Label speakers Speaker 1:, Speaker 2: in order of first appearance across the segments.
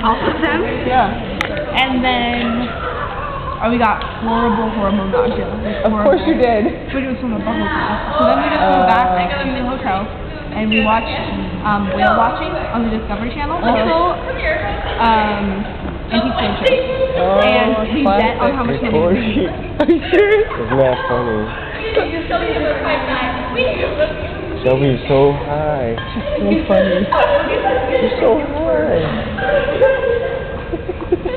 Speaker 1: house with them.
Speaker 2: Yeah.
Speaker 1: And then we got horrible nausea.
Speaker 2: Of course you did.
Speaker 1: But it was from the buffalo class. So then we just went back to the hotel and we watched whale watching on the Discovery Channel. And we bet on how much money we made.
Speaker 2: Are you serious?
Speaker 3: Isn't that funny? Shelby's so high.
Speaker 2: So funny.
Speaker 3: She's so high.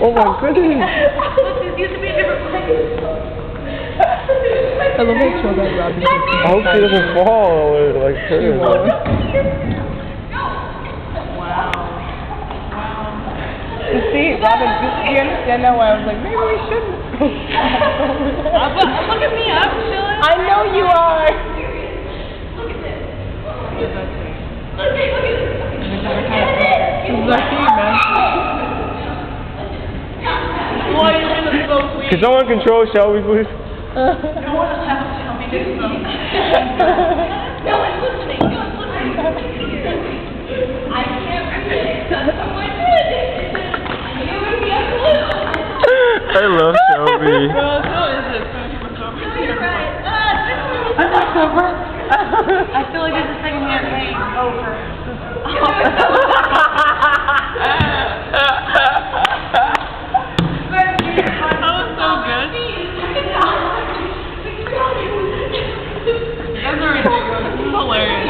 Speaker 3: Oh my goodness.
Speaker 2: I love how chill that Robbie is.
Speaker 3: I hope she doesn't fall or like hurt her.
Speaker 2: See, Robin, do you understand now why I was like, maybe we shouldn't go
Speaker 1: Look at me, I'm chilling.
Speaker 2: I know you are.
Speaker 1: Look at this.
Speaker 2: Lucky, man.
Speaker 1: Why is it so sweet?
Speaker 3: Can someone control Shelby, please?
Speaker 1: No one else has to tell me this though. No one's listening. No one's listening. I can't read it. Oh my goodness.
Speaker 3: I love Shelby.
Speaker 1: No, is it? You're right.
Speaker 2: I'm not sober.
Speaker 1: I feel like there's a second-hand pain over. That was so good. That's already good. This is hilarious.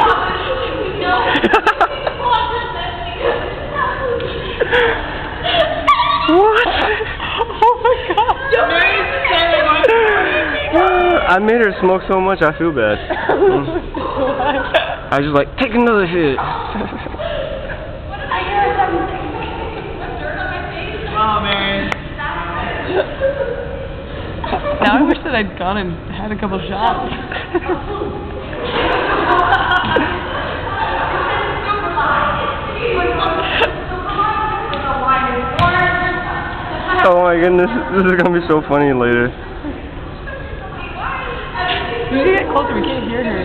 Speaker 3: What?
Speaker 2: Oh my god.
Speaker 3: I made her smoke so much I feel bad. I was just like, take another hit.
Speaker 1: Oh man.
Speaker 2: Now I wish that I'd gone and had a couple shots.
Speaker 3: Oh my goodness, this is gonna be so funny later.
Speaker 2: We need to get closer, we can't hear her.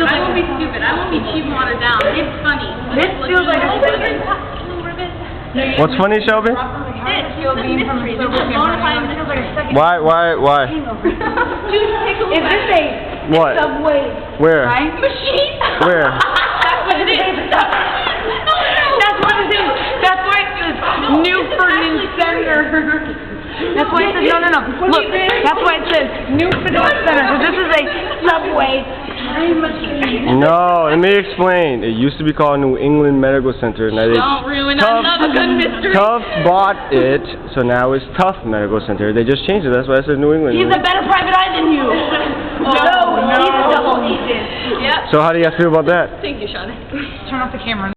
Speaker 1: I won't be stupid. I won't be cheap and watered down. It's funny. This feels like a second.
Speaker 3: What's funny, Shelby? Why?
Speaker 1: Dude, take a look. Is this a
Speaker 3: What?
Speaker 1: Subway
Speaker 3: Where?
Speaker 1: time machine?
Speaker 3: Where?
Speaker 1: That's what it is. That's what it is. That's why it says New Ferdinand Center. That's why it says no. Look, that's why it says New Ferdinand Center. Because this is a Subway time machine.
Speaker 3: No, let me explain. It used to be called New England Medical Center. Now
Speaker 1: Don't ruin another good mystery.
Speaker 3: Tough bought it, so now it's Tough Medical Center. They just changed it. That's why it says New England.
Speaker 1: He's a better private eye than you. No, he's a double agent. Yep.
Speaker 3: So how do you guys feel about that?
Speaker 1: Thank you, Sean. Turn off the camera.